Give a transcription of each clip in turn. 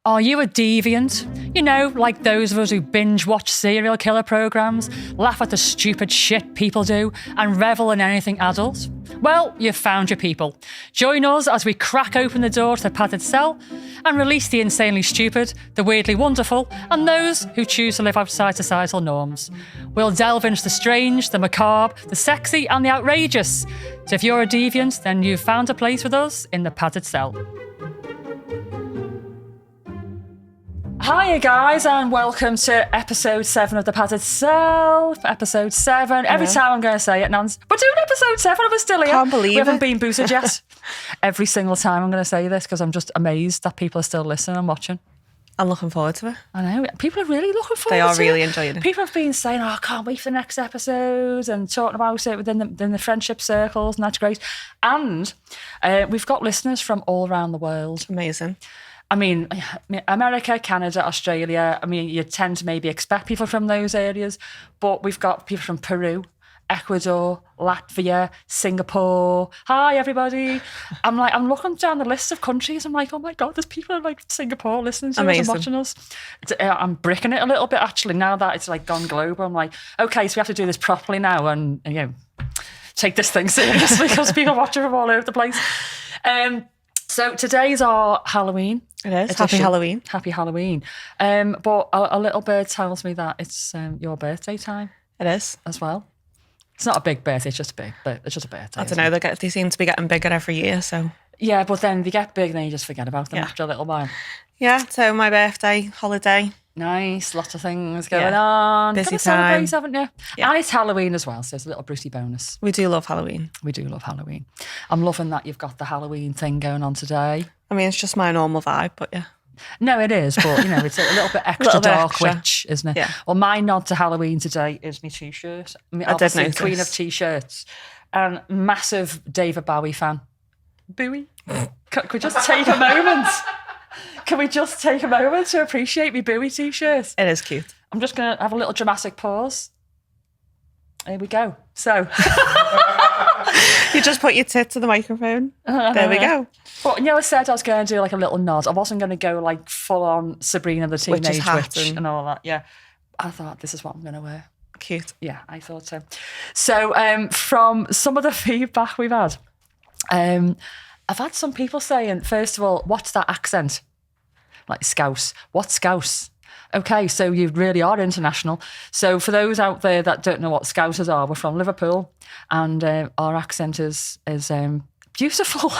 Are you a deviant? You know, like those of us who binge watch serial killer programs, laugh at the stupid shit people do, and revel in anything adult? Well, you've found your people. Join us as we crack open the door to the padded cell and release the insanely stupid, the weirdly wonderful, and those who choose to live outside societal norms. We'll delve into the strange, the macabre, the sexy, and the outrageous. So if you're a deviant, then you've found a place with us in the padded cell. Hiya guys, and welcome to episode 7 of the Padded Cell. Episode 7. Every time I'm going to say it, Nance, we're doing episode 7 and we're still here. Can't believe we haven't it. been booted yet. Every single time I'm going to say this because I'm just amazed that people are still listening and watching. I'm looking forward to it. I know. People are really looking forward to it. They are really enjoying it. People have been saying, I can't wait for the next episode, and talking about it within the friendship circles, and that's great. And we've got listeners from all around the world. Amazing. I mean, America, Canada, Australia. I mean, you tend to maybe expect people from those areas, but we've got people from Peru, Ecuador, Latvia, Singapore. Hi, everybody. I'm looking down the list of countries. I'm like, oh my God, there's people in like Singapore listening to us and watching us. I'm bricking it a little bit, actually, now that it's like gone global. I'm like, okay, so we have to do this properly now and you know, take this thing seriously because people watching from all over the place. So today's our Halloween. It is. edition. Happy Halloween. Happy Halloween. But a little bird tells me that it's your birthday time It is. as well. It's not a big birthday, it's just a birthday. I don't know. They seem to be getting bigger every year. So Yeah, but then they get big and then you just forget about them after a little while. yeah. So my birthday, holiday. Nice, lots of things going Yeah. on. Busy Couple of celebrations, time. haven't you? Yeah. And it's Halloween as well, so it's a little Brucey bonus. We do love Halloween. We do love Halloween. I'm loving that you've got the Halloween thing going on today. I mean, it's just my normal vibe, but yeah. No, it is, but you know, it's a little bit extra Little bit dark extra. witch, isn't it? Yeah. Well, my nod to Halloween today is my t-shirt. I mean, I did obviously notice. queen of t-shirts and massive David Bowie fan. Bowie? Could we just take a moment? Can we just take a moment to appreciate my Bowie t-shirt? It is cute. I'm just going to have a little dramatic pause. Here we go. So, You just put your tit to the microphone. There we go. but you know, I said I was going to do like a little nod. I wasn't going to go like full on Sabrina the Teenage Witch's hat Witch and- and all that. Yeah. I thought this is what I'm going to wear. Cute. Yeah, I thought so. So from some of the feedback we've had, I've had some people saying, first of all, what's that accent? Like Scouse. What's Scouse? Okay, so you really are international. So for those out there that don't know what Scousers are, we're from Liverpool and our accent is beautiful.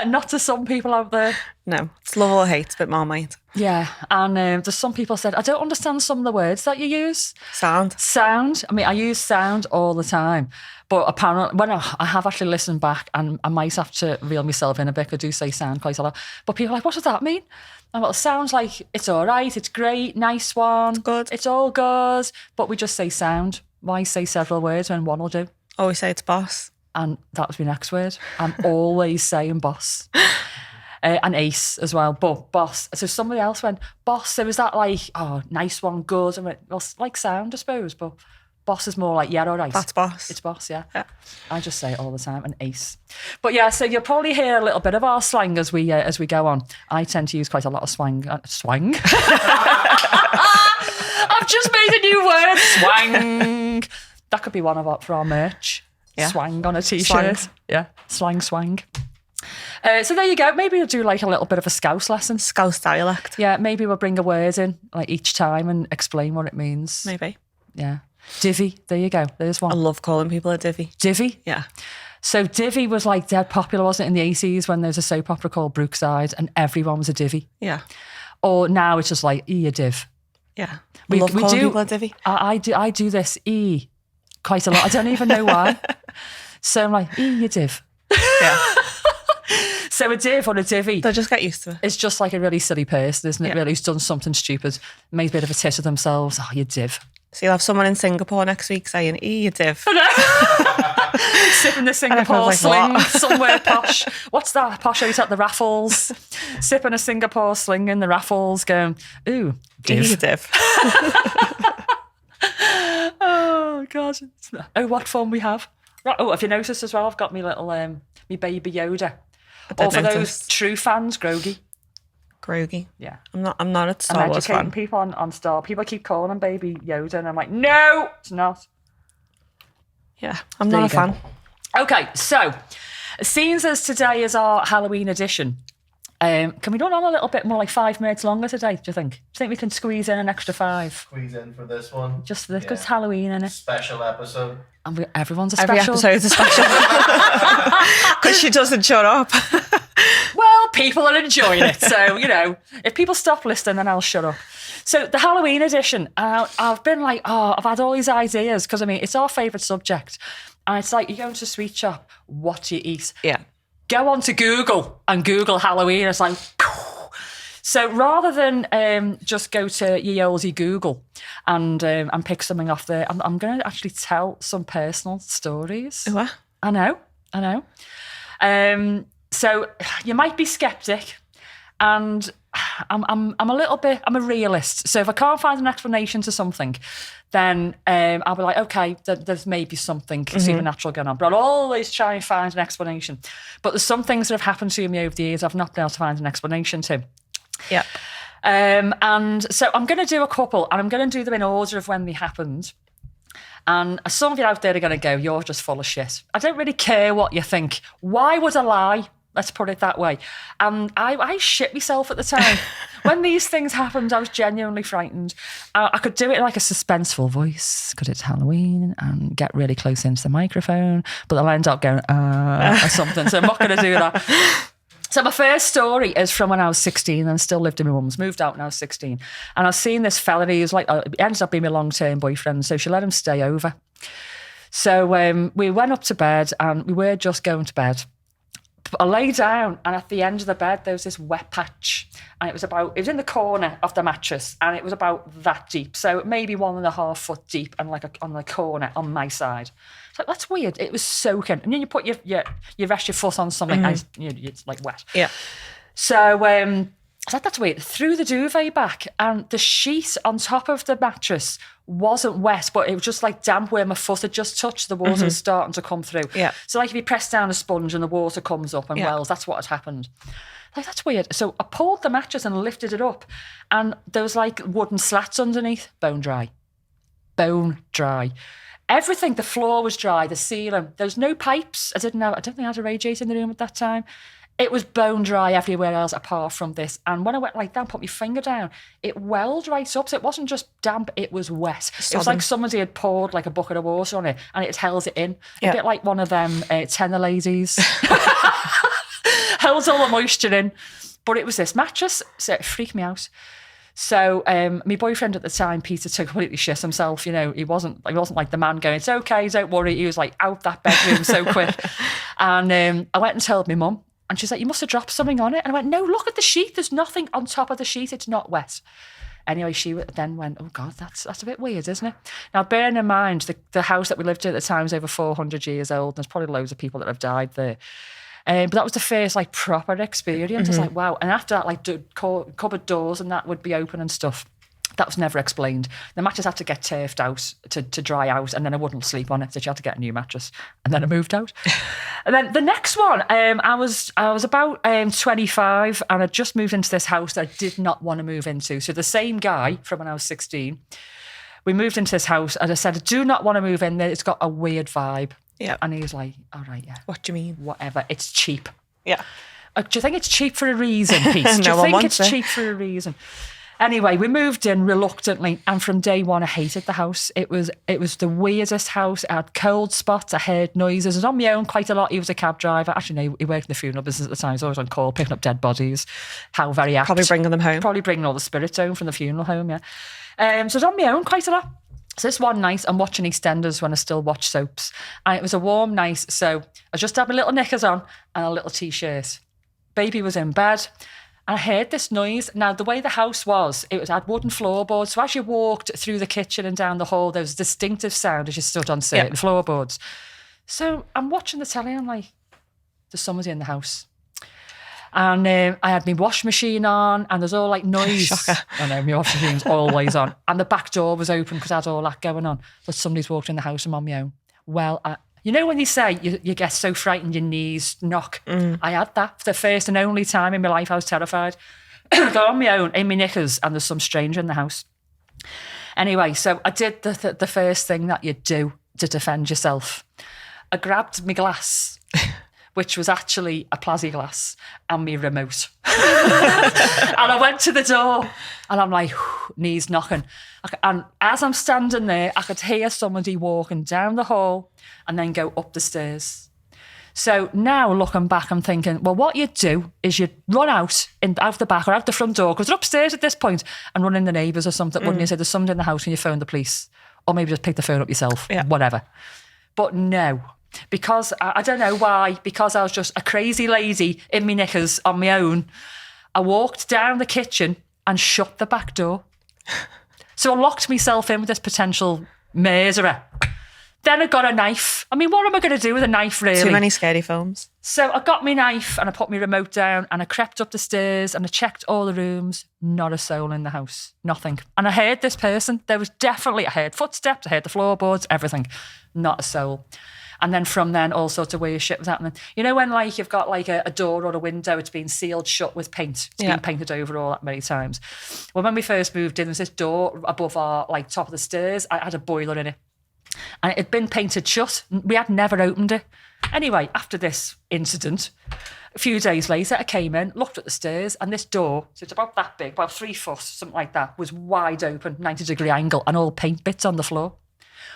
Not to some people out there. No, it's love or hate, but Marmite. Yeah, and there's some people said, I don't understand some of the words that you use. Sound. Sound. I mean, I use sound all the time, but apparently, when I have actually listened back, and I might have to reel myself in a bit. I do say sound quite a lot, but people are like, what does that mean? And well, it sounds like it's all right, it's great, nice one, good. it's all good, but we just say sound. Why say several words when one will do? Always say it's boss. And that was my next word. I'm always saying boss. And ace as well, but boss. So somebody else went, boss. So is that like, oh, nice one, good? I went, well, like sound, I suppose, but boss is more like, yeah, all right. That's boss. It's boss, yeah. Yeah. I just say it all the time, and ace. But yeah, so you'll probably hear a little bit of our slang as we go on. I tend to use quite a lot of swang. Swang? I've just made a new word, swang. That could be one for our merch. Yeah. Swang on a t-shirt. Swang. Yeah, swang. So there you go. Maybe we'll do like a little bit of a Scouse lesson. Scouse dialect. Yeah, maybe we'll bring a word in like each time and explain what it means. Maybe. Yeah. Divvy. There you go. There's one. I love calling people a divvy. Divvy. Yeah. So divvy was like dead popular, wasn't it, in the 80s when there was a soap opera called Brookside and everyone was a divvy. Yeah. Or now it's just like, a div. Yeah. We love calling do- people a divvy. I do this quite a lot. I don't even know why. So I'm like, you div. Yeah. So a div or a divvy They'll just get used to it. is just like a really silly person, isn't it? Yeah. Really, who's done something stupid, made a bit of a tit of themselves. Oh, you div. So you'll have someone in Singapore next week saying, you div. Sipping the Singapore like, sling what? somewhere posh. What's that? Posh out at the raffles. Sipping a Singapore sling in the raffles going, ooh, div. You div. Oh, God. Oh, what fun we have. Right. Oh, have you noticed as well? I've got me little, me baby Yoda. I did Or for those notice. true fans, Grogi. groggy. Yeah. I'm not a Star I'm Wars educating fan. people on Star. People keep calling him Baby Yoda, and I'm like, no, it's not. Yeah, I'm There not a you go. fan. Okay, so seeing as today is our Halloween edition, can we run on a little bit more, like 5 minutes longer today, do you think? Do you think we can squeeze in an extra 5? Squeeze in for this one. Just because it's Halloween, innit? Special episode. And everyone's a Every special. episode's a special. Because she doesn't shut up. Well, people are enjoying it. So, if people stop listening, then I'll shut up. So the Halloween edition, I've been like, I've had all these ideas because, it's our favourite subject. And it's like, you go into a sweet shop, what do you eat? Yeah. Go on to Google and Google Halloween. It's like, so rather than just go to ye olde Google and pick something off there, I'm going to actually tell some personal stories. What? I know. So you might be skeptic, and I'm a realist. So if I can't find an explanation to something, then I'll be like, okay, there's maybe something supernatural going on. But I'll always try and find an explanation. But there's some things that have happened to me over the years I've not been able to find an explanation to. Yeah. And so I'm going to do a couple, and I'm going to do them in order of when they happened. And some of you out there are going to go, you're just full of shit. I don't really care what you think. Why would I lie? Let's put it that way. I shit myself at the time. When these things happened, I was genuinely frightened. I could do it in like a suspenseful voice because it's Halloween and get really close into the microphone, but I'll end up going, or something. So I'm not going to do that. So my first story is from when I was 16 and still lived in my mum's, moved out when I was 16. And I was seeing this fella, he was like, it ended up being my long-term boyfriend, so she let him stay over. So we went up to bed and we were just going to bed. I lay down, and at the end of the bed there was this wet patch, and it was in the corner of the mattress, and it was about that deep, so maybe 1.5 foot deep, and like on the corner on my side. It's like, that's weird. It was soaking, and then you put you rest your foot on something, and it's like wet. Yeah. So I was like, that's weird. Threw the duvet back, and the sheet on top of the mattress wasn't wet, but it was just like damp where my foot had just touched. The water was starting to come through. Yeah. So like if you press down a sponge and the water comes up and wells, that's what had happened. Like, that's weird. So I pulled the mattress and lifted it up, and there was like wooden slats underneath, bone dry. Everything, the floor was dry, the ceiling. There was no pipes. I don't think I had a radiator in the room at that time. It was bone dry everywhere else apart from this. And when I went like down, put my finger down, it welled right up. So it wasn't just damp, it was wet. It was like somebody had poured like a bucket of water on it and it held it in. A bit like one of them tenor ladies. Held all the moisture in. But it was this mattress, so it freaked me out. So my boyfriend at the time, Peter, took completely shit himself. He wasn't like the man going, it's okay, don't worry. He was like out that bedroom so quick. And I went and told my mum. And she's like, you must have dropped something on it. And I went, no, look at the sheet. There's nothing on top of the sheet. It's not wet. Anyway, she then went, oh, God, that's a bit weird, isn't it? Now, bearing in mind, the house that we lived in at the time was over 400 years old. There's probably loads of people that have died there. But that was the first, like, proper experience. It's like, wow. And after that, like, cupboard doors and that would be open and stuff. That was never explained. The mattress had to get turfed out to dry out, and then I wouldn't sleep on it, so she had to get a new mattress. And then I moved out. And then the next one, I was about 25, and I just moved into this house that I did not want to move into. So the same guy from when I was 16, we moved into this house, and I said, I do not want to move in there. It's got a weird vibe. Yeah. And he was like, all right, yeah. What do you mean? Whatever. It's cheap. Yeah. Do you think it's cheap for a reason, Pete? Do No you one think wants it's it. cheap for a reason? Anyway, we moved in reluctantly, and from day one, I hated the house. It was the weirdest house. I had cold spots. I heard noises. I was on my own quite a lot. He was a cab driver. Actually, no, he worked in the funeral business at the time. He was always on call, picking up dead bodies. How very apt. Probably bringing them home. Probably bringing all the spirits home from the funeral home, yeah. So I was on my own quite a lot. So this one night, I'm watching EastEnders when I still watch soaps. And it was a warm night, so I just had my little knickers on and a little T-shirt. Baby was in bed. I heard this noise. Now, the way the house was, it had wooden floorboards. So as you walked through the kitchen and down the hall, there was a distinctive sound as you stood on certain floorboards. So I'm watching the telly. I'm like, there's somebody in the house. And I had my wash machine on, and there's all like noise. Shocker. I know, my wash machine's always on. And the back door was open because I had all that going on. But somebody's walked in the house. I'm on my own. Well, you know when you say you get so frightened your knees knock? I had that for the first and only time in my life. I was terrified. Go on my own in my knickers, and there's some stranger in the house. Anyway, so I did the first thing that you do to defend yourself. I grabbed my glass, which was actually a Plazzy glass, and my remote. And I went to the door, and I'm like, knees knocking. And as I'm standing there, I could hear somebody walking down the hall and then go up the stairs. So now looking back, I'm thinking, well, what you'd do is you'd run out the back or out the front door, because they're upstairs at this point, and run in the neighbours or something, wouldn't you? Say there's somebody in the house and you phone the police. Or maybe just pick the phone up yourself, whatever. But no, because I don't know why, because I was just a crazy lady in my knickers on my own, I walked down the kitchen and shut the back door. So I locked myself in with this potential murderer. Then I got a knife. I mean, what am I going to do with a knife, really? Too many scary films. So I got my knife and I put my remote down and I crept up the stairs and I checked all the rooms. Not a soul in the house. Nothing. And I heard this person. I heard footsteps, I heard the floorboards, everything. Not a soul. And then from then, all sorts of weird shit was happening. You know when like you've got like a door or a window, it's been sealed shut with paint. It's been painted over all that many times. Well, when we first moved in, there was this door above our like top of the stairs. I had a boiler in it. And it had been painted shut. We had never opened it. Anyway, after this incident, a few days later, I came in, looked at the stairs, and this door, so it's about that big, about 3 foot, something like that, was wide open, 90-degree angle, and all paint bits on the floor.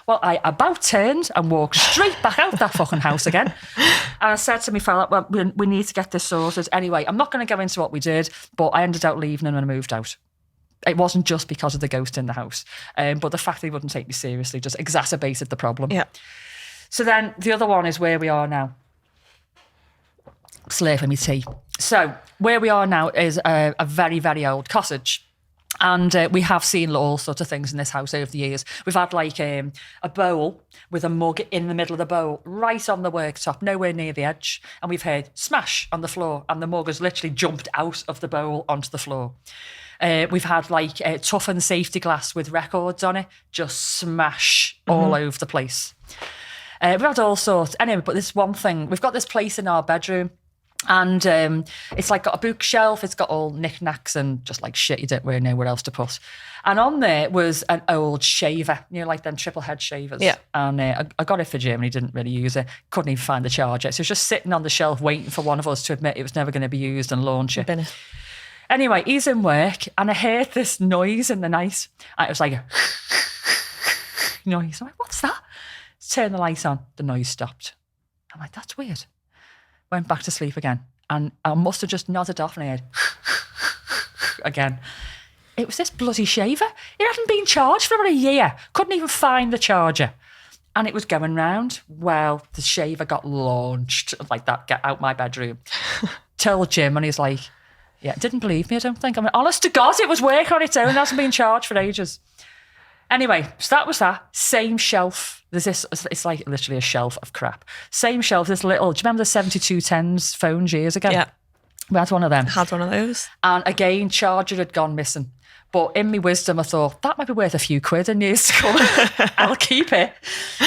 Well, I about turned and walked straight back out that fucking house again. And I said to me fella, well, we need to get this sorted. Anyway, I'm not going to go into what we did, but I ended up leaving him and I moved out. It wasn't just because of the ghost in the house, but the fact that he wouldn't take me seriously just exacerbated the problem. Yeah. So then the other one is where we are now. Slurping me tea. So where we are now is a very, very old cottage. And we have seen all sorts of things in this house over the years. We've had like a bowl with a mug in the middle of the bowl, right on the worktop, nowhere near the edge. And we've heard smash on the floor, and the mug has literally jumped out of the bowl onto the floor. We've had like a toughened safety glass with records on it, just smash all over the place. We've had all sorts. Anyway, but this one thing, we've got this place in our bedroom, and it's like got a bookshelf, it's got all knickknacks and just like shit you don't really know where else to put. And on there was an old shaver, you know, like them triple head shavers. Yeah. And I got it for Germany, didn't really use it, couldn't even find the charger. So it was just sitting on the shelf waiting for one of us to admit it was never going to be used and launch it. Anyway, he's in work and I heard this noise in the night. And it was like a noise. I'm like, what's that? Turn the light on. The noise stopped. I'm like, that's weird. Went back to sleep again. And I must have just nodded off and I heard again. It was this bloody shaver. It hadn't been charged for about a year. Couldn't even find the charger. And it was going round. Well, the shaver got launched like that. Get out my bedroom. Told Jim and he's like, yeah, didn't believe me, I don't think. I mean, honest to God, it was working on its own. It hasn't been charged for ages. Anyway, so that was that. Same shelf. There's this, it's like literally a shelf of crap. Same shelf, this little, do you remember the 7210s phones years ago? Yeah. We had one of them. Had one of those. And again, charger had gone missing. But in my wisdom, I thought, that might be worth a few quid in years to come. I'll keep it.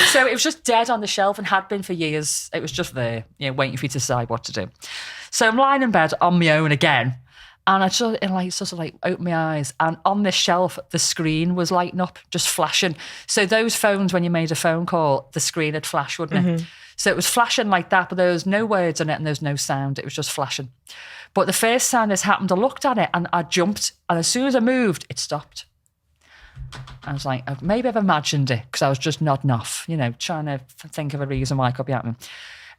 So it was just dead on the shelf and had been for years. It was just there, you know, waiting for you to decide what to do. So I'm lying in bed on my own again. And I just sort of opened my eyes. And on this shelf, the screen was lighting up, just flashing. So those phones, when you made a phone call, the screen would flash, wouldn't it? So it was flashing like that, but there was no words on it and there was no sound. It was just flashing. But the first time this happened, I looked at it and I jumped. And as soon as I moved, it stopped. I was like, maybe I've imagined it because I was just nodding off, you know, trying to think of a reason why it could be happening.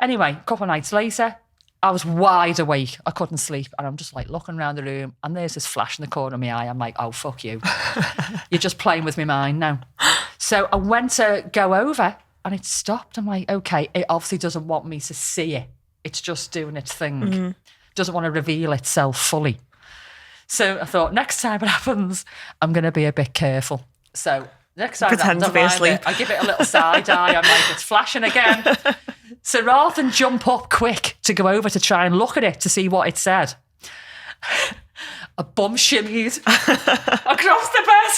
Anyway, a couple of nights later, I was wide awake. I couldn't sleep. And I'm just like looking around the room and there's this flash in the corner of my eye. I'm like, oh, fuck you. You're just playing with my mind now. So I went to go over and it stopped. I'm like, okay, it obviously doesn't want me to see it. It's just doing its thing. Doesn't want to reveal itself fully. So I thought, next time it happens, I'm going to be a bit careful. So next time pretend to be asleep. I give it a little side eye. I'm like, it's flashing again. So rather than jump up quick to go over to try and look at it to see what it said, I bum shimmied across the bed.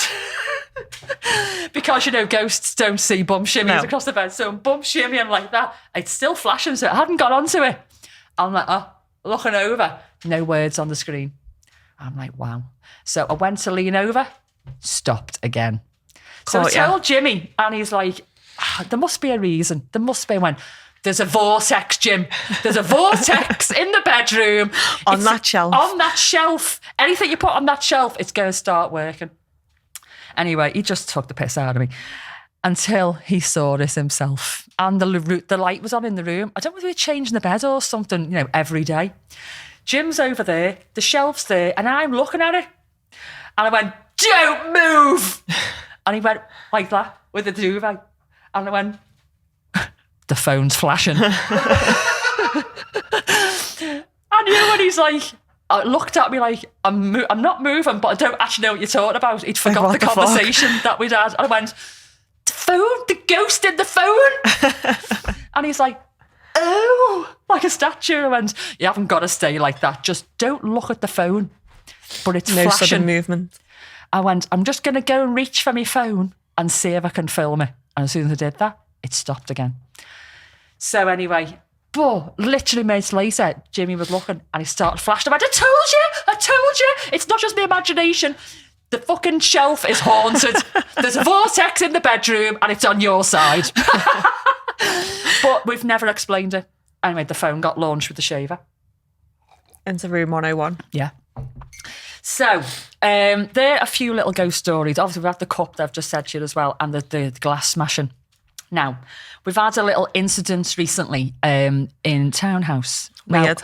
Because, you know, ghosts don't see bum shimmies across the bed. So I'm bum shimmying like that. It's still flashing, so I hadn't got onto it. I'm like, looking over, no words on the screen. I'm like, wow. So I went to lean over, stopped again. So I Caught ya. told Jimmy, and he's like, there must be a reason. There must be one. There's a vortex, Jim. There's a vortex in the bedroom. On that shelf. On that shelf. Anything you put on that shelf, it's going to start working. Anyway, he just took the piss out of me until he saw this himself. And the light was on in the room. I don't know whether we were changing the bed or something, every day. Jim's over there, the shelf's there, and I'm looking at it. And I went, don't move. And he went like that with the duvet. And I went, the phone's flashing. I knew when he's like, looked at me like, I'm not moving, but I don't actually know what you're talking about. He'd forgot What the the conversation that we'd had. And I went, the phone, the ghost in the phone. And he's like, oh, like a statue. I went, you haven't got to stay like that. Just don't look at the phone. But it's No flashing. sudden movement. I went, I'm just going to go and reach for my phone and see if I can film it. And as soon as I did that, it stopped again. So anyway, literally minutes later, Jimmy was looking and he started flashing. I went, I told you, it's not just my imagination. The fucking shelf is haunted. There's a vortex in the bedroom and it's on your side. But we've never explained it. Anyway, the phone got launched with the shaver. Into room 101. Yeah. So, there are a few little ghost stories. Obviously, we've had the cup that I've just said to you as well, and the glass smashing. Now, we've had a little incident recently in Townhouse. Now, Weird.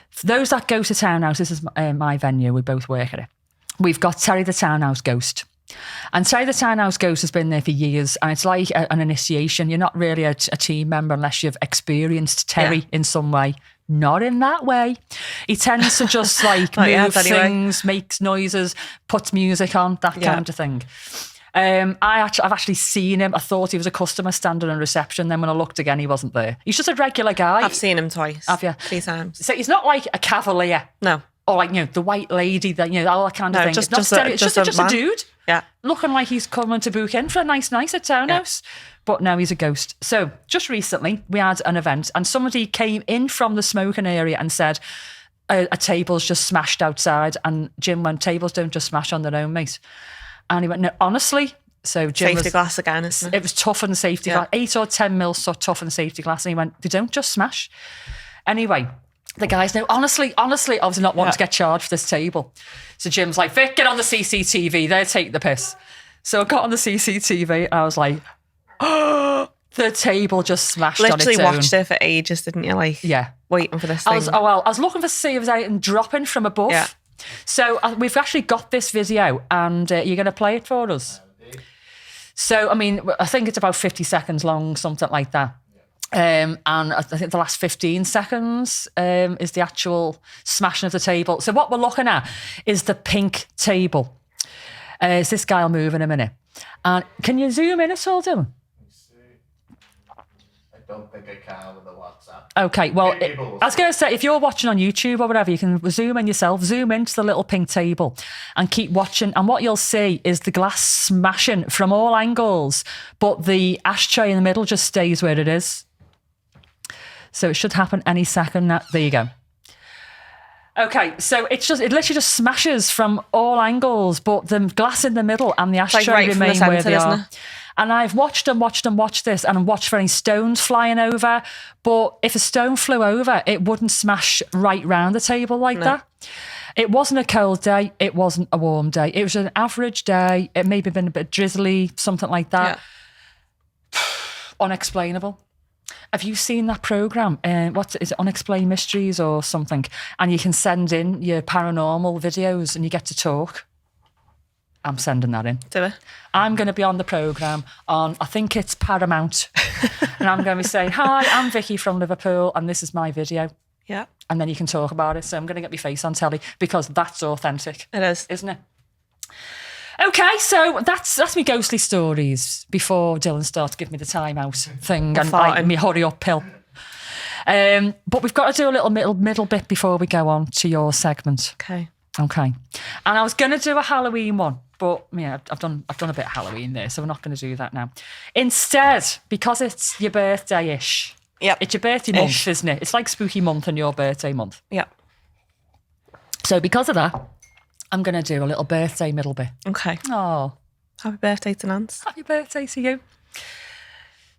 for those that go to Townhouse, this is my venue, we both work at it. We've got Terry the Townhouse Ghost. And Terry the Townhouse Ghost has been there for years, and it's like an initiation. You're not really a team member unless you've experienced Terry in some way. Not in that way. He tends to just like move things, makes noises, puts music on, that kind of thing. I've actually seen him. I thought he was a customer standing in reception. Then when I looked again, he wasn't there. He's just a regular guy. I've seen him twice. Have you? 3 times. So he's not like a cavalier. No. Or like, the white lady, that all that kind of thing. Just, it's not just, it's just a dude. Yeah. Looking like he's coming to book in for a nice night at Townhouse. Yeah. But no, he's a ghost. So just recently, we had an event and somebody came in from the smoking area and said, a table's just smashed outside. And Jim went, tables don't just smash on their own, mate. And he went, no, honestly. So Jim safety glass again, isn't it? It was toughened safety glass, 8 or 10 mil toughened safety glass. And he went, they don't just smash. Anyway, the guys know, honestly, obviously not wanting to get charged for this table. So Jim's like, Vic, get on the CCTV. They're taking the piss. So I got on the CCTV and I was like, oh, the table just smashed on its own. Literally watched it for ages, didn't you? Like, waiting for this thing. I was looking for see if it was dropping from above. Yeah. So we've actually got this video and you're going to play it for us. So, I mean, I think it's about 50 seconds long, something like that. And I think the last 15 seconds is the actual smashing of the table. So what we're looking at is the pink table. Is this guy will move in a minute. And can you zoom in at all, Dylan? I don't think I can with the WhatsApp. Okay, well, I was going to say, if you're watching on YouTube or whatever, you can zoom in yourself, zoom into the little pink table and keep watching. And what you'll see is the glass smashing from all angles, but the ashtray in the middle just stays where it is. So it should happen any second. There you go. Okay, so it literally just smashes from all angles, but the glass in the middle and the ashtray remain where they are. And I've watched this, and watched for any stones flying over. But if a stone flew over, it wouldn't smash right round the table like that. It wasn't a cold day. It wasn't a warm day. It was an average day. It maybe been a bit drizzly, something like that. Yeah. Unexplainable. Have you seen that programme? What is it, Unexplained Mysteries or something? And you can send in your paranormal videos and you get to talk. I'm sending that in. Do it. I'm going to be on the programme on, I think it's Paramount. And I'm going to be saying, hi, I'm Vicky from Liverpool and this is my video. Yeah. And then you can talk about it. So I'm going to get my face on telly because that's authentic. It is. Isn't it? Okay, so that's me ghostly stories before Dylan starts giving me the timeout thing and me hurry up pill. But we've got to do a little middle bit before we go on to your segment. Okay. And I was going to do a Halloween one, but yeah, I've done a bit of Halloween there, so we're not going to do that now. Instead, because it's your birthday-ish. Yep. It's your birthday month, isn't it? It's like spooky month and your birthday month. Yeah. So because of that, I'm going to do a little birthday middle bit. Okay. Oh, Happy birthday to Nance. happy birthday to you.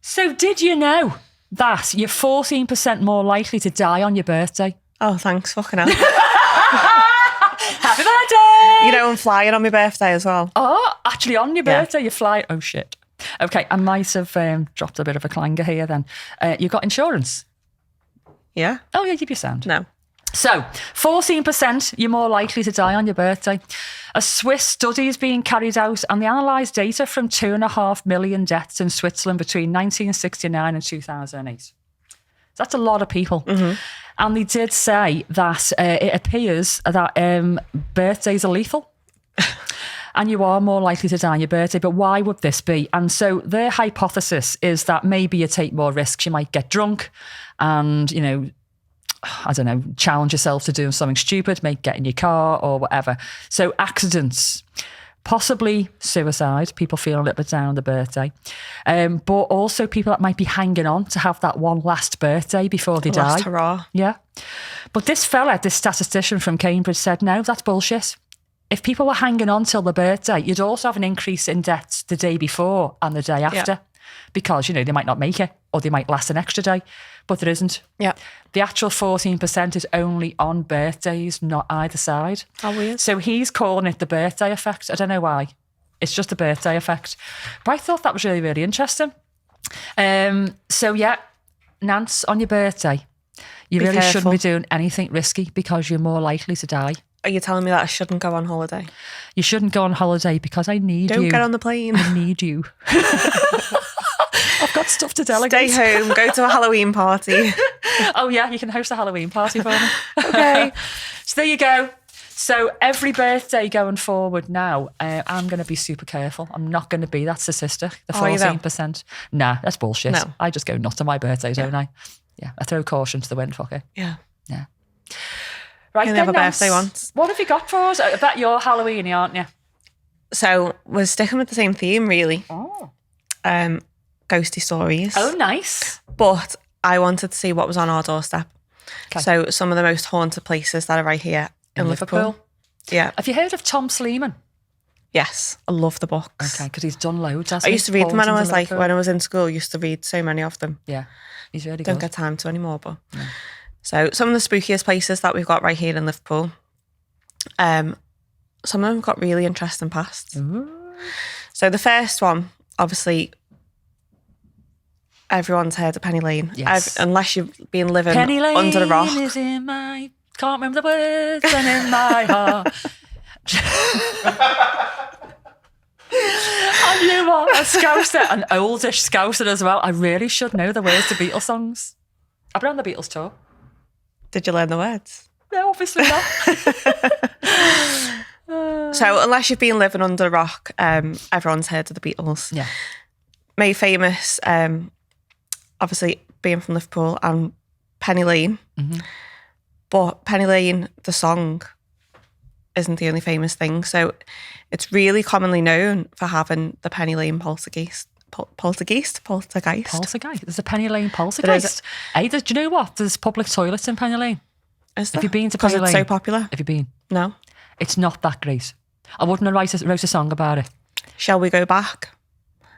So did you know that you're 14% more likely to die on your birthday? Oh, thanks. Fucking hell. Happy birthday! You know, I'm flying on my birthday as well. Oh, actually on your Yeah. birthday, you fly. Oh, shit. Okay, I might have dropped a bit of a clanger here then. You got insurance? Yeah? Oh, yeah, give you sound. No. So, 14% you're more likely to die on your birthday. A Swiss study is being carried out and they analysed data from 2.5 million deaths in Switzerland between 1969 and 2008. So that's a lot of people. Mm-hmm. And they did say that it appears that birthdays are lethal. And you are more likely to die on your birthday. But why would this be? And so their hypothesis is that maybe you take more risks. You might get drunk and, you know, I don't know, challenge yourself to doing something stupid, maybe get in your car or whatever. So accidents, possibly suicide, people feeling a little bit down on the birthday, but also people that might be hanging on to have that one last birthday before they die. Last hurrah. Yeah. But this statistician from Cambridge said, no, that's bullshit. If people were hanging on till the birthday, you'd also have an increase in deaths the day before and the day after because, you know, they might not make it or they might last an extra day, but there isn't. Yeah. The actual 14% is only on birthdays, not either side. How weird. So he's calling it the birthday effect. I don't know why. It's just a birthday effect. But I thought that was really, really interesting. So yeah, Nance, on your birthday, you Be really careful. shouldn't be doing anything risky because you're more likely to die. Are you telling me that I shouldn't go on holiday? You shouldn't go on holiday because I need Don't you. get on the plane. I need you. I've got stuff to delegate. Stay home. Go to a Halloween party. Oh yeah, you can host a Halloween party for me. Okay. So there you go. So every birthday going forward now, I'm going to be super careful. I'm not going to be that statistic, the Are you though? 14%. Nah, that's bullshit. No. I just go nuts on my birthday, don't I? Yeah, I throw caution to the wind, fuck it. Yeah. Yeah. Right, You only then, have a Nance, birthday once. What have you got for us? I bet you're Halloween-y, aren't you? So we're sticking with the same theme, really. Oh. Ghosty stories. Oh, nice. But I wanted to see what was on our doorstep. Okay. So some of the most haunted places that are right here in Liverpool. Yeah. Have you heard of Tom Sleeman? Yes. I love the books. Okay, because he's done loads, hasn't I he? used to read them when I Hauntings was of like, Liverpool. when I was in school, I used to read so many of them. Yeah, he's really Don't good. get time to anymore, but. So some of the spookiest places that we've got right here in Liverpool. Some of them got really interesting pasts. So the first one, obviously, everyone's heard of Penny Lane. Yes. Unless you've been living Penny Lane under the rock. is in my... Can't remember the words and in my heart. And you are a Scouser, an oldish Scouser as well. I really should know the words to Beatles songs. I've been on the Beatles tour. Did you learn the words? No, obviously not. So unless you've been living under a rock, everyone's heard of the Beatles. Yeah. Made famous, obviously being from Liverpool, and Penny Lane. But Penny Lane, the song, isn't the only famous thing. So it's really commonly known for having the Penny Lane poltergeist. Poltergeist? There's a Penny Lane poltergeist. Hey, do you know what? There's public toilets in Penny Lane. Is there? Have you been to Because Penny it's Lane? so popular? Have you been? No. It's not that great. I wouldn't have wrote a song about it. Shall we go back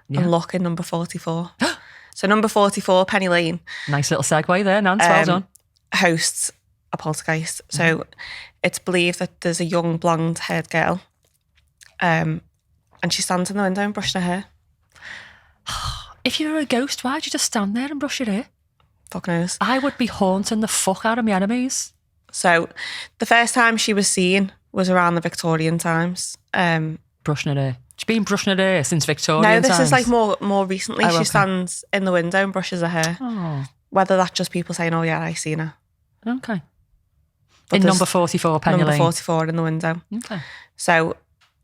Yeah. and look in number 44? So number 44, Penny Lane, Nice little segue there, Nance. Well done. hosts a poltergeist. So it's believed that there's a young blonde-haired girl, and she stands in the window and brushes her hair. If you were a ghost, why'd you just stand there and brush your hair? Fuck knows. I would be haunting the fuck out of my enemies. So the first time she was seen was around the Victorian times. Brushing her hair. She's been brushing her hair since Victorian No, this times. is like more recently. Oh, She okay. stands in the window and brushes her hair. Oh, Whether that's just people saying, "Oh yeah, I seen her." okay. But In there's number 44, Penny number Lane. 44 in the window. Okay. So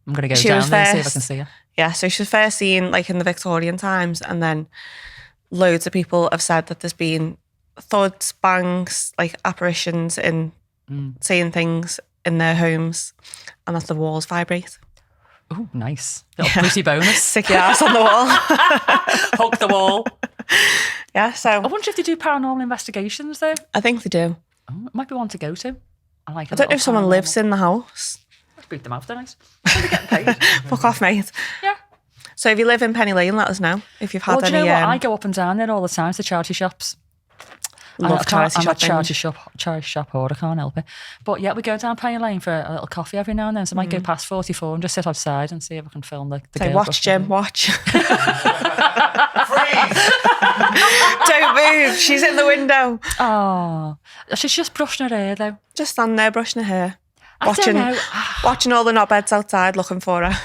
I'm going to go She down was there and see if I first. can see her. yeah, so she was first seen like in the Victorian times, and then loads of people have said that there's been thuds, bangs, like apparitions in seeing things in their homes, and that the walls vibrate. Oh, nice. Little pretty bonus. Stick your ass on the wall. Hug the wall. Yeah, so I wonder if they do paranormal investigations though. I think they do. Oh, it might be one to go to. I like. I don't know if someone lives in the house. Beat them out, they're nice. They're getting paid. Fuck off, mate. Yeah. So if you live in Penny Lane, let us know if you've had Well, do any. you know what? I go up and down there all the time to charity shops. Love charity I'm a shopping. charity shop whore, I can't help it. But yeah, we go down Penny Lane for a little coffee every now and then. So I might go past 44 and just sit outside and see if I can film the Say, girls watch, Jim, watch. Freeze! Don't move. She's in the window. Oh, she's just brushing her hair though. Just stand there brushing her hair. I don't know. Watching all the knobheads outside looking for her.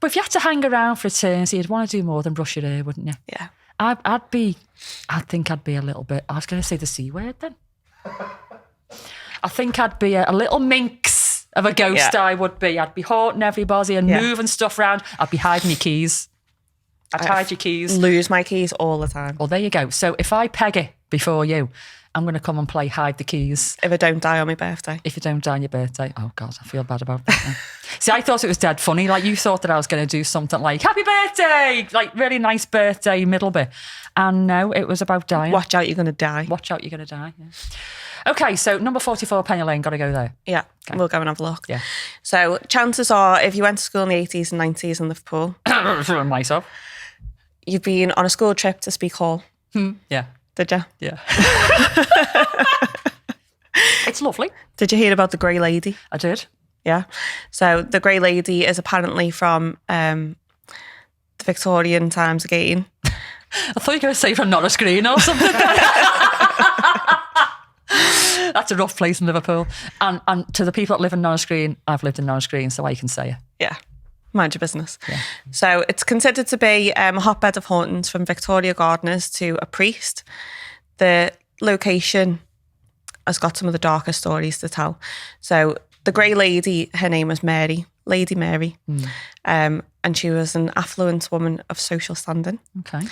But if you had to hang around for eternity, you'd want to do more than brush your hair, wouldn't you? Yeah. I think I'd be a little bit, I was going to say the C word then. I think I'd be a little minx of a ghost, Yeah. I would be. I'd be haunting everybody and moving stuff around. I'd be hiding your keys. I'd hide your keys. Lose my keys all the time. Well, there you go. So if I peg it before you, I'm going to come and play hide the keys. If I don't die on my birthday. If you don't die on your birthday. Oh, God, I feel bad about that now. See, I thought it was dead funny. Like, you thought that I was going to do something like, happy birthday! Like, really nice birthday middle bit. And no, it was about dying. Watch out, you're going to die. Watch out, you're going to die. Yeah. Okay, so number 44, Penny Lane, got to go there. Yeah, we'll go and have a look. Yeah. So chances are, if you went to school in the 80s and 90s in Liverpool, Myself. you've been on a school trip to Speak Hall. Yeah. Did you? Yeah. It's lovely. Did you hear about the Grey Lady? I did. Yeah. So the Grey Lady is apparently from the Victorian times again. I thought you were going to say from Norris Green or something. That's a rough place in Liverpool. And to the people that live in Norris Green, I've lived in Norris Green, so I can say it. Yeah. Mind your business. Yeah. So it's considered to be a hotbed of hauntings from Victoria gardeners to a priest. The location has got some of the darker stories to tell. So the Grey Lady, her name was Mary, Lady Mary. And she was an affluent woman of social standing. Okay.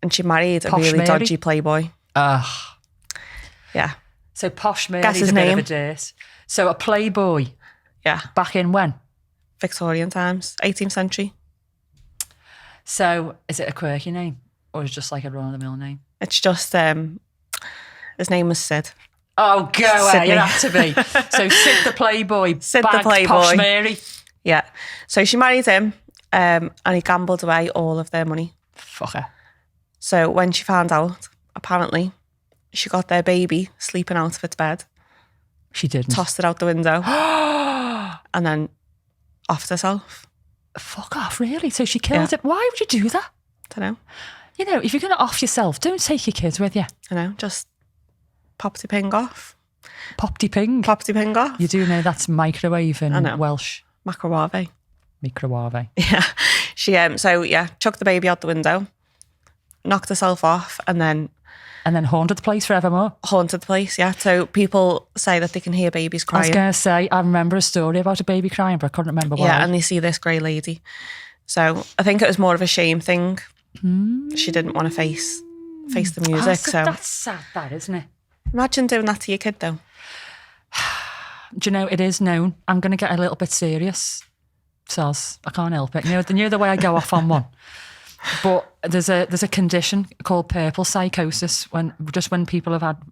And she married a Posh really Mary? dodgy playboy. Ugh. Yeah. So Posh Mary's Guess his a bit name. of a dirt. So a playboy Yeah. back in when? Victorian times, 18th century. So is it a quirky name or is it just like a run-of-the-mill name? It's just, his name was Sid. Oh, go away. Sydney. You have to be. So Sid the Playboy. Sid the bagged Playboy. Posh Mary. Yeah. So she married him and he gambled away all of their money. Fucker. So when she found out, apparently, she got their baby sleeping out of its bed, She didn't. tossed it out the window, and then offed herself. Fuck off, really? So she killed Yeah. it. Why would you do that? Don't know. You know, if you're going to off yourself, don't take your kids with you. I know. Just popped the ping off. Popty ping. Popped the ping off. You do know that's microwave in I know. Welsh. Macrowave. Microwave. Yeah. She chucked the baby out the window, knocked herself off, and then And then haunted the place forevermore. haunted the place. Yeah. So people say that they can hear babies I was crying. going to say, I remember a story about a baby crying, but I couldn't remember why. Yeah, and they see this Grey Lady. So I think it was more of a shame thing. She didn't want to face the music. So that's sad, that, isn't it? imagine doing that to your kid, though. Do you know, it is known. I'm going to get a little bit serious. Soz, I can't help it. You know the way I go off on one. But there's a condition called purple psychosis when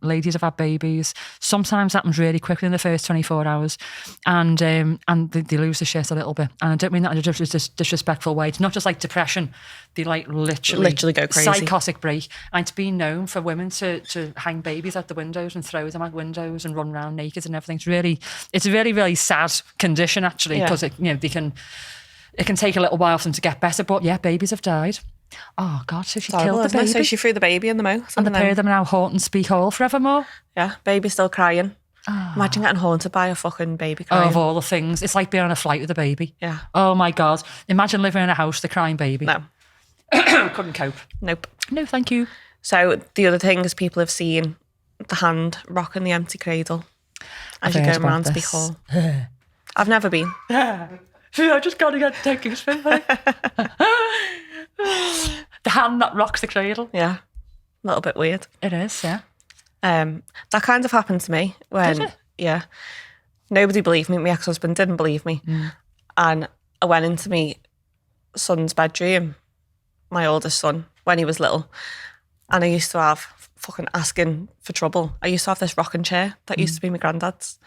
ladies have had babies. Sometimes happens really quickly in the first 24 hours, and they lose the shit a little bit. And I don't mean that in a disrespectful way. It's not just like depression; they like literally go crazy. psychotic break. And it's been known for women to hang babies out the windows and throw them out windows and run around naked and everything. It's a very, very sad condition actually, because it can take a little while for them to get better, but yeah, babies have died. Oh God, so she killed the baby. So she threw the baby in the mouth. And the pair of them are now haunting Speak Hall forevermore. Yeah, baby's still crying. Imagine getting haunted by a fucking baby crying. Of all the things. It's like being on a flight with a baby. Yeah. Oh my God. Imagine living in a house with a crying baby. No. Couldn't cope. Nope. No, thank you. So the other thing is people have seen the hand rocking the empty cradle as I've you heard go around about Speak this. Hall. I've never been. I just got to get taking a spin. The hand that rocks the cradle. Yeah. A little bit weird. It is, yeah. That kind of happened to me when, Did it? yeah, nobody believed me. My ex-husband didn't believe me. And I went into my son's bedroom, my oldest son, when he was little. And I used to have fucking asking for trouble. I used to have this rocking chair that used to be my granddad's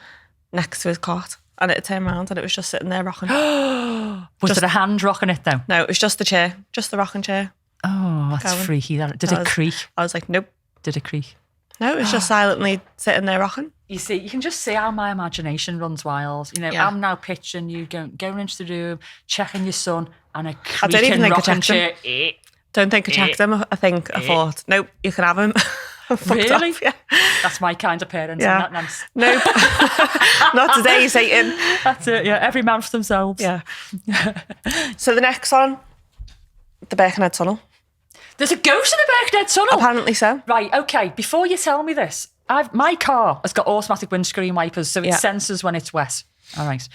next to his cot. and it turned around and it was just sitting there rocking. Was there a hand rocking it though? No, it was just the chair, just the rocking chair. Oh, that's Going. freaky. Did it creak? I was like, nope. Did it creak? No, it was just silently sitting there rocking. You see, you can just see how my imagination runs wild. You know, Yeah. I'm now picturing you going into the room, checking your son, and a I don't even creaking think I rocking checked chair. him. Don't think I checked him. I thought, nope, you can have him. Fucked Really? off, yeah. That's my kind of parents. Yeah. And that's, Nope. Not today, Satan. that's it, yeah. Every man for themselves. Yeah. So the next one, the Birkenhead Tunnel. There's a ghost in the Birkenhead Tunnel. Apparently so. Right, okay. Before you tell me this, my car has got automatic windscreen wipers, so it senses when it's wet. All right.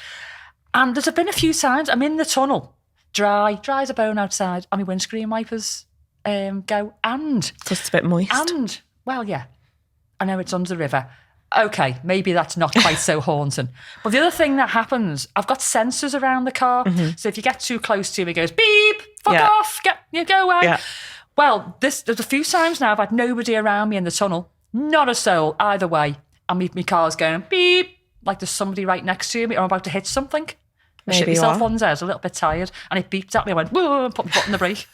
And there's been a few times I'm in the tunnel, dry as a bone outside, and my windscreen wipers go, and... Because it's a bit moist. And, well, yeah, I know it's under the river. Okay, maybe that's not quite so haunting. But the other thing that happens, I've got sensors around the car, so if you get too close to me, it goes, beep, fuck off, go away. Yeah. Well, there's a few times now I've had nobody around me in the tunnel, not a soul either way, and my car's going beep, like there's somebody right next to me or I'm about to hit something. I shit Maybe you myself are. one day, I was a little bit tired, and it beeped at me. I went, whoa, and put my foot on the brake.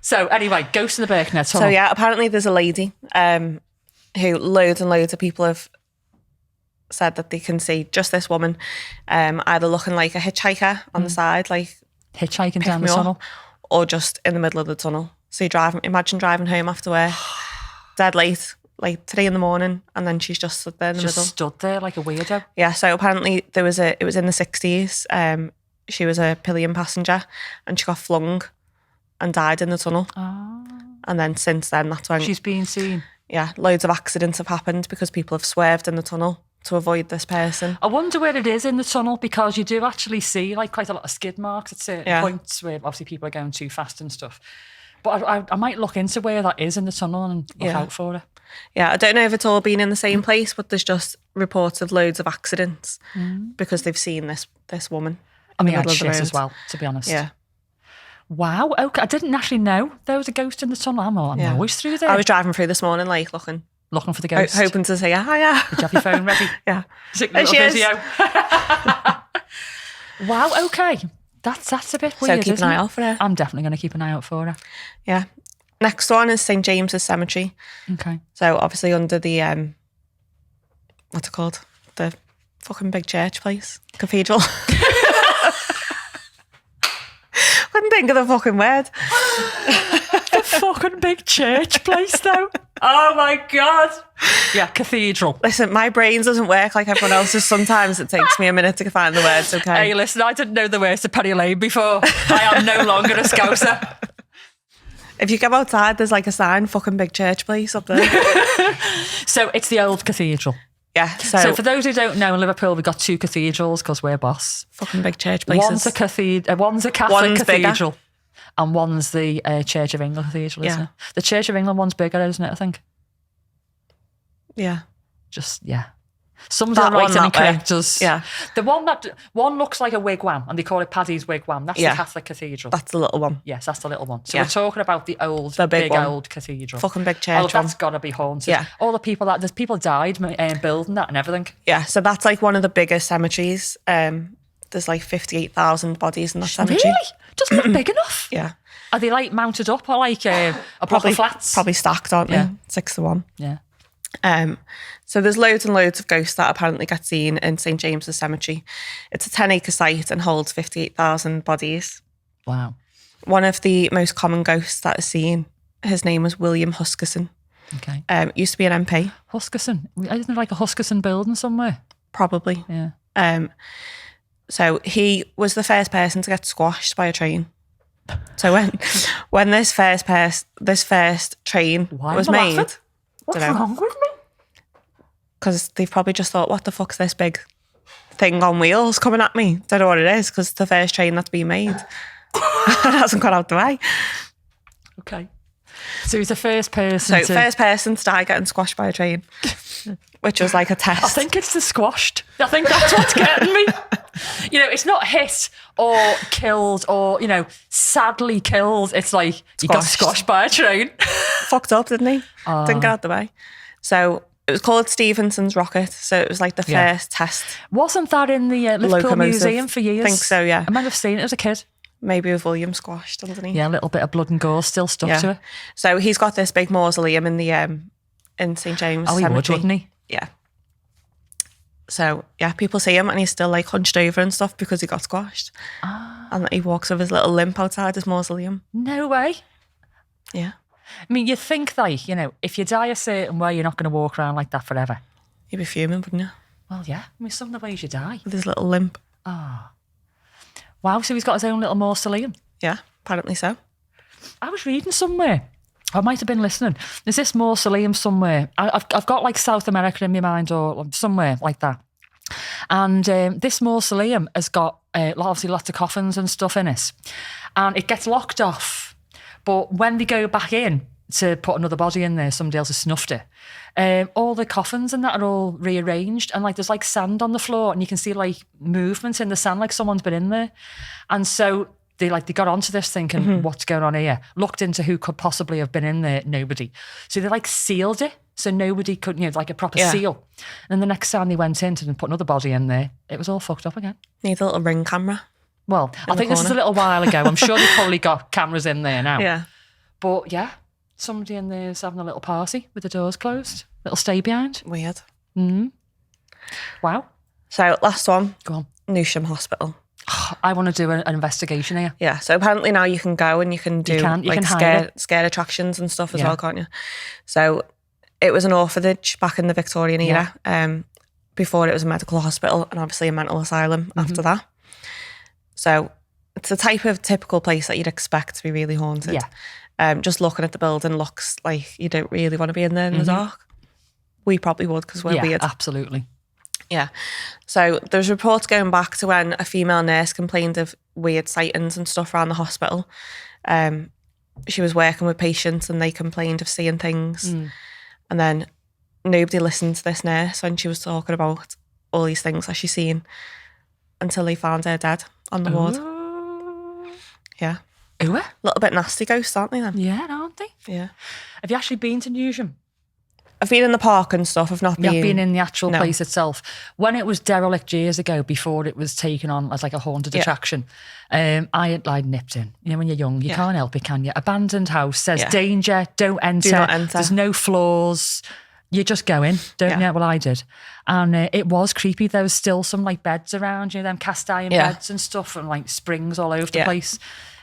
So anyway, ghost in the Birkenhead Tunnel. So yeah, apparently there's a lady who loads and loads of people have said that they can see just this woman either looking like a hitchhiker on the side, like Hitchhiking down the me up, tunnel. or just in the middle of the tunnel. So imagine driving home after work, dead late, like 3 a.m, and then she's just stood there in the Just middle. stood there like a weirdo. Yeah, so apparently it was in the 60s. She was a pillion passenger and she got flung and died in the tunnel. Oh. And then since then, that's when She's been seen. yeah, loads of accidents have happened because people have swerved in the tunnel to avoid this person. I wonder where it is in the tunnel, because you do actually see like quite a lot of skid marks at certain points where obviously people are going too fast and stuff. But I might look into where that is in the tunnel and look out for it. Yeah, I don't know if it's all been in the same place, but there's just reports of loads of accidents because they've seen this woman. I mean, in the I'd middle of the shit road. as well, to be honest. Yeah. Wow, okay. I didn't actually know there was a ghost in the tunnel. I'm always through there. I was driving through this morning, like looking looking for the ghost. hoping to say, hiya. Did you have your phone ready? Yeah. Sick There little she is. video. Wow, okay. That's a bit So weird, keep isn't an eye it? out for her. I'm definitely going to keep an eye out for her. Yeah. Next one is St. James's Cemetery. Okay. So obviously under the, what's it called? The fucking big church place. Cathedral. Couldn't think of the fucking word. The fucking big church place, though. Oh my God. Yeah, cathedral. Listen, my brain doesn't work like everyone else's. Sometimes it takes me a minute to find the words, okay? Hey, listen, I didn't know the words to Penny Lane before. I am no longer a Scouser. If you go outside, there's like a sign, fucking big church place up there. So it's the old cathedral. Yeah, So for those who don't know, in Liverpool, we've got 2 cathedrals because we're boss. fucking big church places. One's a Catholic One's cathedral, and one's the Church of England cathedral, isn't Yeah. it? The Church of England one's bigger, isn't it, I think? Yeah. Just, yeah. Somebody That will write one in and that way. correct us. Yeah. The one looks like a wigwam, and they call it Paddy's Wigwam. That's Yeah. the Catholic cathedral. That's the little one. Yes, that's the little one. So Yeah. we're talking about the old, The big one. old cathedral. Fucking big Oh, church one. that's got to be haunted. Yeah. All the people there's people died building that and everything. Yeah, so that's like one of the biggest cemeteries. There's like 58,000 bodies in that cemetery. Really? Doesn't look big enough. Yeah. Are they like mounted up or like a block of flats? Probably stacked, aren't they? Yeah. 6 to 1. Yeah. So there's loads and loads of ghosts that apparently get seen in St. James's Cemetery. It's a 10-acre site and holds 58,000 bodies. Wow. One of the most common ghosts that is seen, his name was William Huskisson. Okay. Used to be an MP, Huskisson. Isn't there like a Huskisson building somewhere? probably. Yeah. So he was the first person to get squashed by a train. So when this first train Why was am I made, laughing? What's dunno. wrong with me? because they've probably just thought, what the fuck's this big thing on wheels coming at me? Don't know what it is, because it's the first train that's been made. It hasn't got out the way. Okay. So he's the first person So first person to die getting squashed by a train, which was like a test. I think it's the squashed. I think that's what's getting me. You know, it's not hit or killed or, you know, sadly killed. It's like he got Squashed. squashed by a train. Fucked up, didn't he? Didn't get out the way. So it was called Stephenson's rocket. So it was like the first test. Wasn't that in the Liverpool Locomotive. Museum for years? I think so, yeah. I might have seen it as a kid. Maybe with William squashed underneath. Yeah, a little bit of blood and gore still stuck to it. So he's got this big mausoleum in the in St James Oh, he would, Cemetery. wouldn't he? Yeah. So yeah, people see him and he's still like hunched over and stuff because he got squashed. And he walks with his little limp outside his mausoleum. No way. Yeah. I mean, you think like, you know, if you die a certain way, you're not going to walk around like that forever. You'd be fuming, wouldn't you? Well, yeah. I mean, some of the ways you die. With his little limp. Wow, so he's got his own little mausoleum. Yeah, apparently so. I was reading somewhere. I might have been listening. There's this mausoleum somewhere. I've got like South America in my mind or somewhere like that. And this mausoleum has got obviously lots of coffins and stuff in it. And it gets locked off. But when they go back in to put another body in there, somebody else has snuffed it. All the coffins and that are all rearranged. And like there's like sand on the floor and you can see like movements in the sand, like someone's been in there. And so they got onto this thinking, what's going on here? Looked into who could possibly have been in there. Nobody. So they like sealed it. So nobody could, you know, like a proper seal. And the next time they went in to put another body in there, it was all fucked up again. Need a little ring camera. Well, I think this is a little while ago. I'm sure they've probably got cameras in there now. Yeah. But yeah, somebody in there is having a little party with the doors closed. Little stay behind. Weird. Wow. So last one. Go on. Newsham Hospital. I want to do an investigation here. Yeah. So apparently now you can go and you can do You like can hire scare attractions and stuff as well, can't you? So it was an orphanage back in the Victorian era. Before it was a medical hospital and obviously a mental asylum after that. So it's the type of typical place that you'd expect to be really haunted. Yeah. Just looking at the building looks like you don't really want to be in there in the dark. We probably would because we're weird. Absolutely. Yeah. So there's reports going back to when a female nurse complained of weird sightings and stuff around the hospital. She was working with patients and they complained of seeing things. And then nobody listened to this nurse when she was talking about all these things that she's seen until they found her dead on the ward. Yeah. Ooh. A little bit nasty ghosts, aren't they then? Yeah, aren't they? Yeah. Have you actually been to Newsham? I've been in the park and stuff. I've not been. You've been in the actual place itself. When it was derelict years ago, before it was taken on as like a haunted attraction, I nipped in. You know, when you're young, you can't help it, can you? Abandoned house, says danger, don't enter. Do not enter. There's no floors. You just go in, don't you? Well, I did. And it was creepy. There was still some like beds around, you know, them cast iron beds and stuff and like springs all over the place.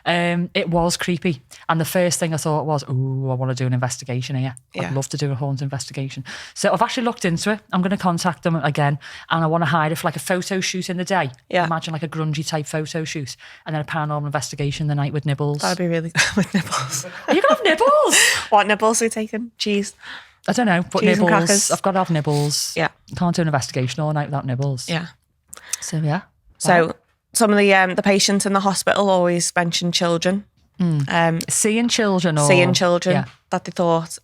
It was creepy. And the first thing I thought was, ooh, I want to do an investigation here. I'd love to do a haunted investigation. So I've actually looked into it. I'm going to contact them again and I want to hire it for like a photo shoot in the day. Yeah. Imagine like a grungy type photo shoot and then a paranormal investigation the night with nibbles. That'd be really good with nibbles. Are you going to have nibbles? What nibbles are we taking? Cheese. I don't know, but Cheese and nibbles. crackers. I've got to have nibbles. Yeah. Can't do an investigation all night without nibbles. Yeah. So yeah. So some of the patients in the hospital always mention children. Seeing children or... Seeing children that they thought,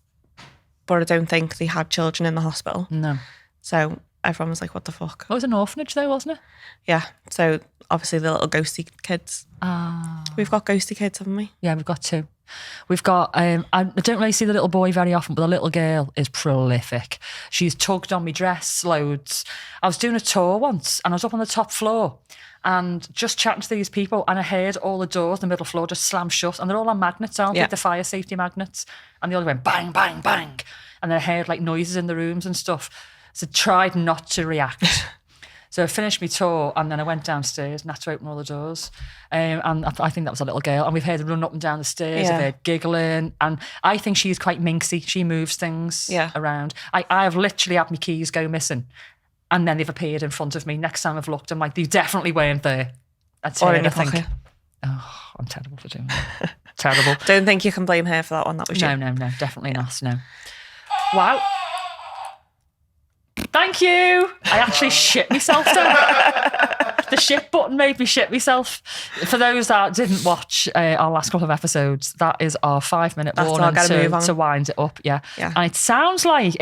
but I don't think they had children in the hospital. No. So everyone was like, what the fuck? It was an orphanage though, wasn't it? Yeah. So obviously the little ghosty kids. We've got ghosty kids, haven't we? Yeah, we've got two. We've got, I don't really see the little boy very often, but the little girl is prolific. She's tugged on my dress loads. I was doing a tour once and I was up on the top floor and just chatting to these people and I heard all the doors on the middle floor just slam shut and they're all on magnets, aren't they? The fire safety magnets. And they all went bang, bang, bang. And then I heard like noises in the rooms and stuff. So I tried not to react. So I finished my tour and then I went downstairs and had to open all the doors. And I think that was a little girl. And we've heard her run up and down the stairs, I've heard giggling. And I think she's quite minxy. She moves things around. I have literally had my keys go missing. And then they've appeared in front of me. Next time I've looked, I'm like, they definitely weren't there. That's or her, in your I think. pocket. Oh, I'm terrible for doing that. Terrible. Don't think you can blame her for that one. That was you. No, definitely not. No. Wow. Thank you. I actually shit myself though. The shit button made me shit myself. For those that didn't watch our last couple of episodes, that is our 5-minute warning to wind it up. Yeah. And it sounds like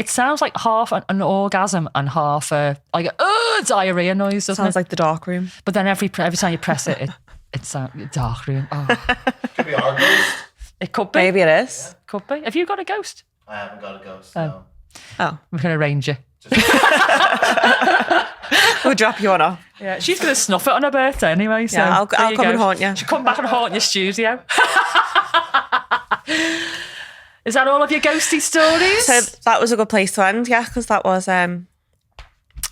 half an orgasm and half like a diarrhea noise, doesn't Sounds it? like the dark room. But then every time you press it, it's dark room. Oh. Could be our ghost. It could be. Maybe it is. Could be. Have you got a ghost? I haven't got a ghost, no. Oh, We can arrange it. we'll drop you on off. Yeah, she's going to snuff it on her birthday anyway. So Yeah, I'll there you come go. and haunt you. She'll come back and haunt your studio. Is that all of your ghosty stories? So that was a good place to end, yeah, because that was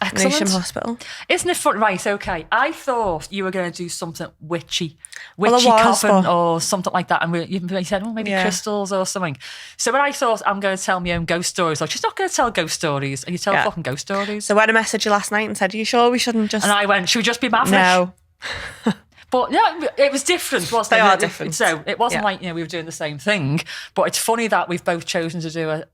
Excellent. Nation Hospital. Isn't it fun? Right, okay. I thought you were going to do something witchy Well, I was, coffin but- or something like that. And you said, oh, maybe Yeah. crystals or something. So when I thought I'm going to tell my own ghost stories, like, she's not going to tell ghost stories. And you tell Yeah. fucking ghost stories. So when I messaged you last night and said, are you sure we shouldn't just... And I went, should we just be maverick? No. But yeah, it was different, wasn't They it? are different. So it wasn't Yeah. like, we were doing the same thing. But it's funny that we've both chosen to do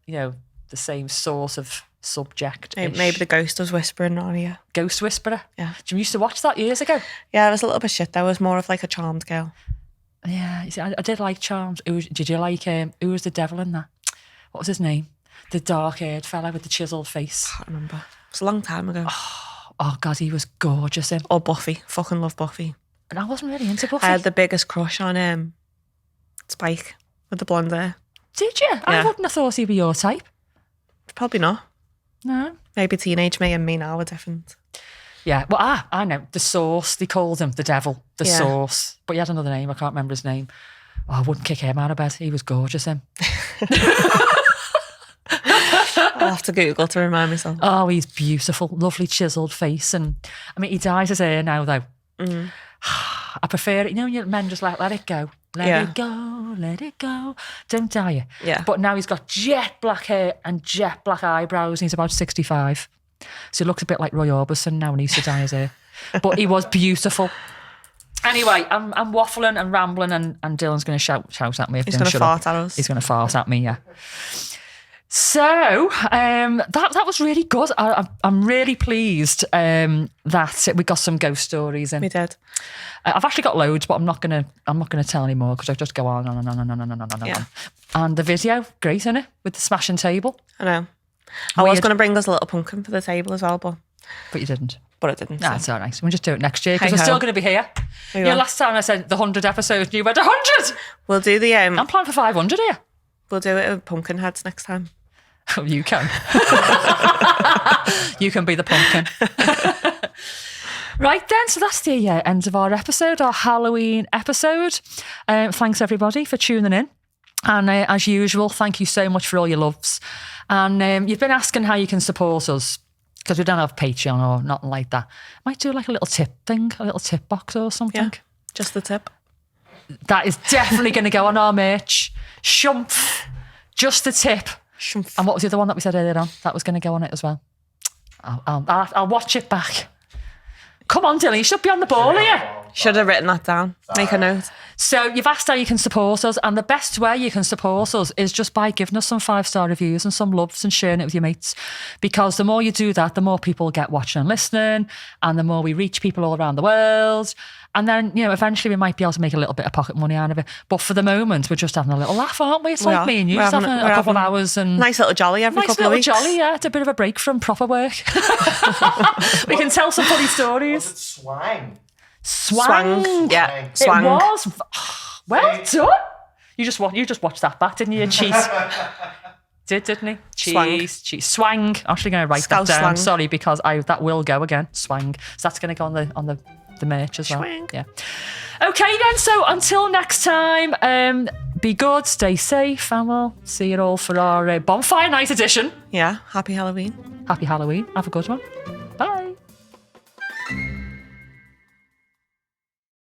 the same sort of subject. Maybe the ghost was whispering on you. Ghost Whisperer. Yeah. You used to watch that years ago. Yeah, it was a little bit shit. Though. I was more of like a charmed girl. Yeah, you see, I did like Charms. Did you like who was the devil in that? What was his name? The dark-haired fella with the chiseled face. I can't remember. It was a long time ago. Oh God, he was gorgeous. Him. Or Buffy. Fucking love Buffy. And I wasn't really into Buffy. I had the biggest crush on Spike with the blonde hair. Did you? I Yeah. wouldn't have thought he'd be your type. Probably not. No. Maybe teenage me and me now are different. Yeah, well, I know. The Source, they called him the devil, the Yeah. Source. But he had another name, I can't remember his name. Oh, I wouldn't kick him out of bed. He was gorgeous, him. I'll have to Google to remind myself. Oh, he's beautiful, lovely chiselled face. And I mean, he dyes his hair now, though. I prefer it. You know, when men just let it go. Let it go. Don't dye it. Yeah. But now he's got jet black hair and jet black eyebrows, and he's about 65. So he looks a bit like Roy Orbison now when he used to dye his hair. But he was beautiful. Anyway, I'm waffling and rambling, and Dylan's going to shout at me. If He's I don't going to shut fart up. at us. He's going to fart at me, yeah. So that was really good. I'm really pleased that we got some ghost stories in. We did. I've actually got loads, but I'm not gonna tell any more because I just go on and on and on and on and on. Yeah. And the video, great, isn't it? With the smashing table, I know. I was Weird. going to bring us a little pumpkin for the table as well, but but you didn't. I didn't. Nah, so. it's all right. We'll just do it next year because we're Hey-ho. still going to be here. We You know, will. last time I said the 100 episodes, and you went 100. We'll do the I'm planning for 500 here. we'll do it with pumpkin heads next time. Oh, you can. You can be the pumpkin. Right then, so that's the end of our episode, our Halloween episode. Thanks everybody for tuning in. And as usual, thank you so much for all your loves. And you've been asking how you can support us because we don't have Patreon or nothing like that. Might do like a little tip thing, a little tip box or something. Yeah. Just the tip. That is definitely going to go on our merch. Shumph, just the tip. Shumph. And what was the other one that we said earlier on? That was going to go on it as well. I'll watch it back. Come on, Dylan, you should be on the ball here. Should have written that down. Make a note. So you've asked how you can support us, and the best way you can support us is just by giving us some 5-star reviews and some loves and sharing it with your mates. Because the more you do that, the more people get watching and listening, and the more we reach people all around the world. And then, eventually we might be able to make a little bit of pocket money out of it. But for the moment, we're just having a little laugh, aren't we? It's We like are. me and you, We're just having having a- a we're couple of having hours and Nice little jolly every nice couple little of weeks. jolly, yeah. It's a bit of a break from proper work. We can tell some funny Was stories. it swang? Swang. Yeah. It Swang. It was. Well done. You just watched that back, didn't you? Cheese. Didn't he? Swang. Cheese. Swang. I'm actually going to write Scouse that down. slang. Sorry, because that will go again. Swang. So that's going to go on the merch as well. Swang. Yeah. Okay then. So until next time, be good, stay safe, and we'll see you all for our bonfire night edition. Yeah. Happy Halloween. Happy Halloween. Have a good one.